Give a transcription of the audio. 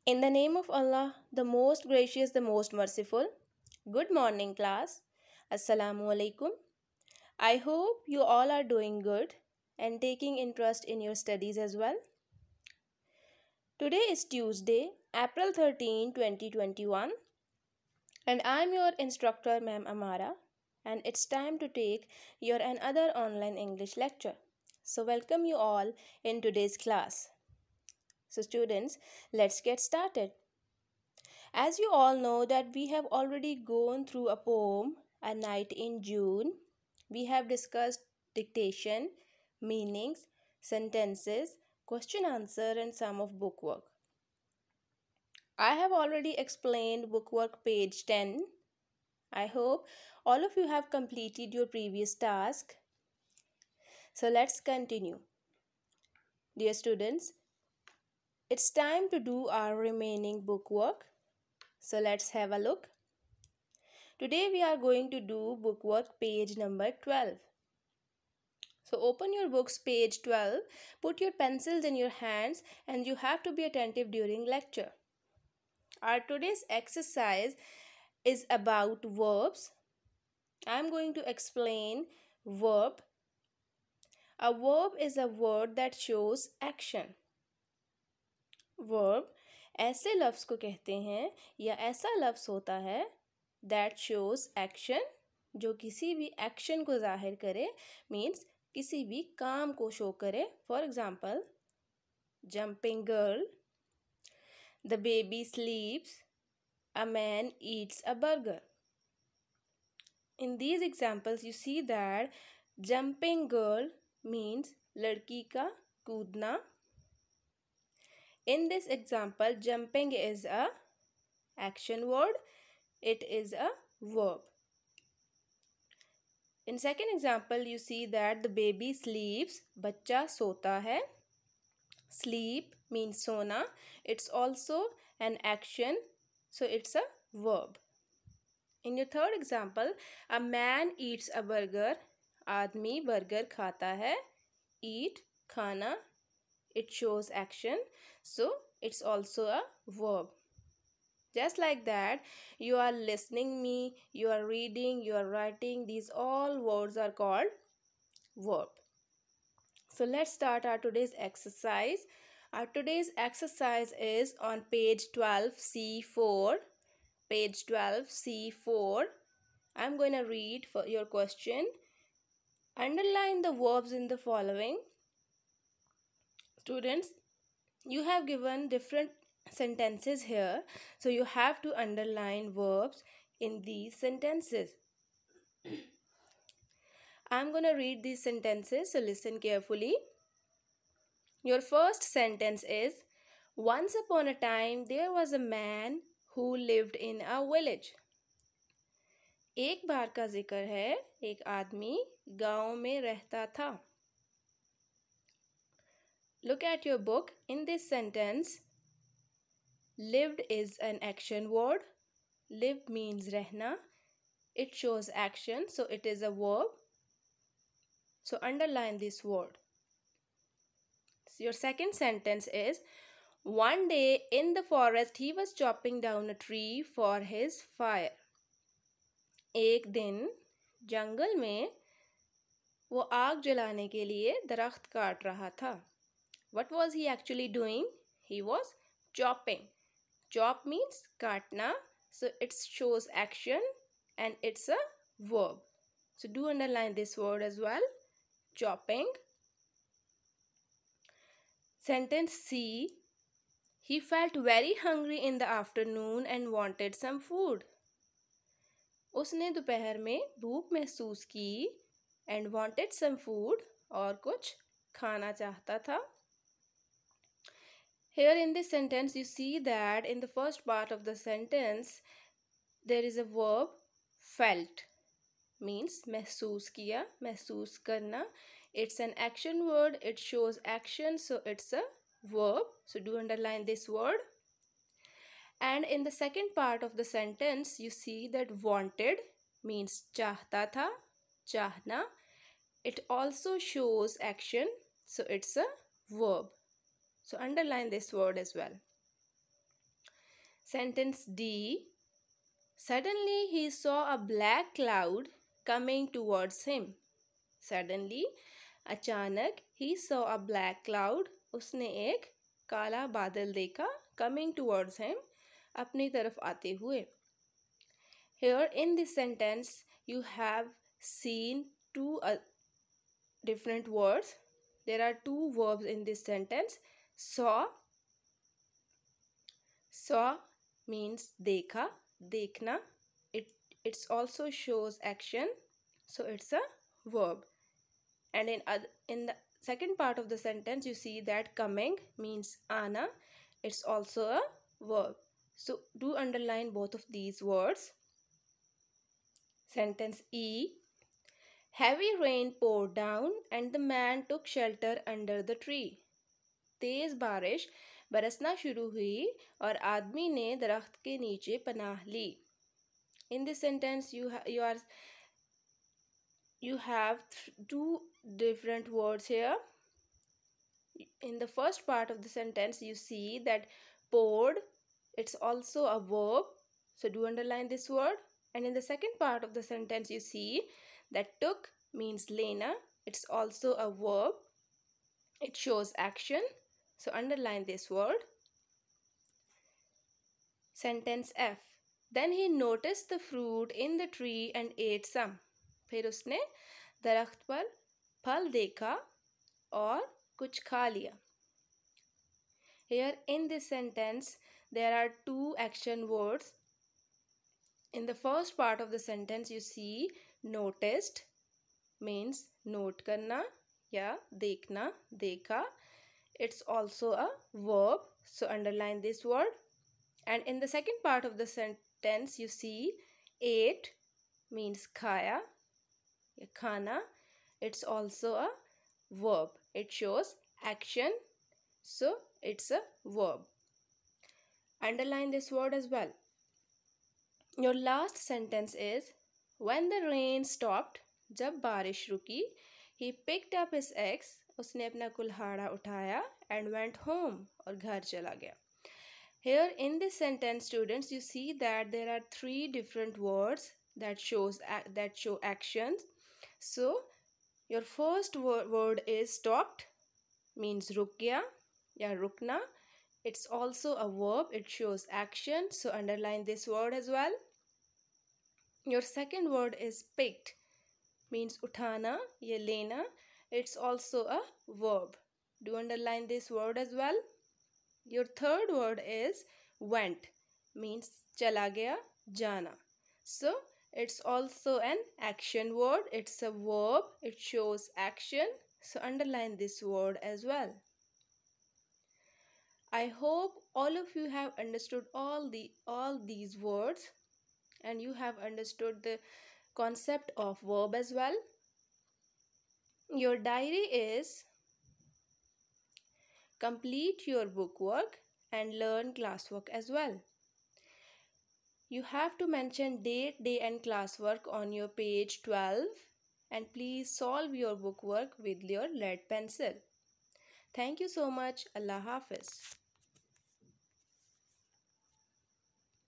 In the name of Allah, the most gracious, the most merciful. Good morning, class. Assalamu alaikum. I hope you all are doing good and taking interest in your studies as well. Today is Tuesday, April 13, 2021, and I'm your instructor, Ma'am Amara, and it's time to take your another online English lecture. So, welcome you all in today's class. So, students, let's get started. As you all know that we have already gone through a poem, A Night in June. We have discussed dictation, meanings, sentences, question answer and some of bookwork. I have already explained bookwork page 10. I hope all of you have completed your previous task. So let's continue. Dear students, it's time to do our remaining bookwork. So let's have a look. Today we are going to do bookwork page number 12. So open your books page 12, put your pencils in your hands and you have to be attentive during lecture. Our today's exercise is about verbs. I am going to explain verb. A verb is a word that shows action. Verb ऐसे लफ्ज़ को कहते हैं या ऐसा लफ्ज़ होता है that shows action, जो किसी भी action को जाहिर करे, means किसी भी काम को शो करे. For example, jumping girl, the baby sleeps, a man eats a burger. In these examples you see that jumping girl means लड़की का कूदना. In this example, jumping is a action word. It is a verb. In second example, you see that the baby sleeps. बच्चा सोता है. Sleep means सोना. It's also an action, so it's a verb. In your third example, a man eats a burger. आदमी burger खाता है. Eat, खाना. It shows action, so it's also a verb. Just like that, you are listening me, you are reading, you are writing. These all words are called verb. So let's start our today's exercise. Our today's exercise is on page 12 C4. Page 12 C4. I'm going to read for your question. Underline the verbs in the following. Students, you have given different sentences here, so you have to underline verbs in these sentences. I'm going to read these sentences, so listen carefully. Your first sentence is, once upon a time there was a man who lived in a village. एक बार का जिक्र है, एक आदमी गांव में रहता था. Look at your book. In this sentence, lived is an action word. Live means रहना. It shows action, so it is a verb. So underline this word. So your second sentence is, one day in the forest he was chopping down a tree for his fire. एक दिन जंगल में वो आग जलाने के लिए दरख्त काट रहा था. What was he actually doing? He was chopping. Chop means काटना, so it shows action and it's a verb. So do underline this word as well. Chopping. Sentence C. He felt very hungry in the afternoon and wanted some food. उसने दोपहर में भूख महसूस की and wanted some food, और कुछ खाना चाहता था. Here in this sentence you see that in the first part of the sentence there is a verb felt, means महसूस किया, महसूस करना. It's an action word, it shows action, so it's a verb. So do underline this word. And in the second part of the sentence you see that wanted means चाहता था, चाहना. It also shows action, so it's a verb. So underline this word as well. Sentence D. Suddenly he saw a black cloud coming towards him. Suddenly, अचानक, he saw a black cloud. उसने एक काला बादल देखा. Coming towards him, अपनी तरफ आते हुए. Here in this sentence, you have seen two different words. There are two verbs in this sentence. Saw means dekha, dekhna. It also shows action, so it's a verb. And in the second part of the sentence, you see that coming means ana. It's also a verb. So do underline both of these words. Sentence E. Heavy rain poured down and the man took shelter under the tree. तेज बारिश बरसना शुरू हुई और आदमी ने दरख्त के नीचे पनाह ली. In this sentence, you have two different words here. In the first part of the sentence, you see that poured, it's also a verb. So do underline this word. And in the second part of the sentence, you see that took means lena. It's also a verb. It shows action. So underline this word. Sentence F. Then he noticed the fruit in the tree and ate some. फिर उसने दरख्त पर फल देखा और कुछ खा लिया. Here in this sentence, there are two action words. In the first part of the sentence, you see noticed means note करना या देखना, देखा. It's also a verb, so underline this word. And in the second part of the sentence, you see ate means khaya, khana. It's also a verb. It shows action, so it's a verb. Underline this word as well. Your last sentence is, when the rain stopped, जब बारिश रुकी, he picked up his axe, उसने अपना कुल्हाड़ा उठाया, and went home, और घर चला गया. Here in this sentence, students, you see that there are three different words that show actions. So your first word is stopped, means ruk gaya ya rukna. It's also a verb. It shows action, so underline this word as well. Your second word is picked, means uthana ya lena. It's also a verb. Do underline this word as well. Your third word is went, means chala gaya, jana. So it's also an action word. It's a verb. It shows action. So underline this word as well. I hope all of you have understood all these words, and you have understood the concept of verb as well. Your diary is complete your bookwork and learn classwork as well. You have to mention date, day and classwork on your page 12, and please solve your bookwork with your lead pencil. Thank you so much. Allah Hafiz.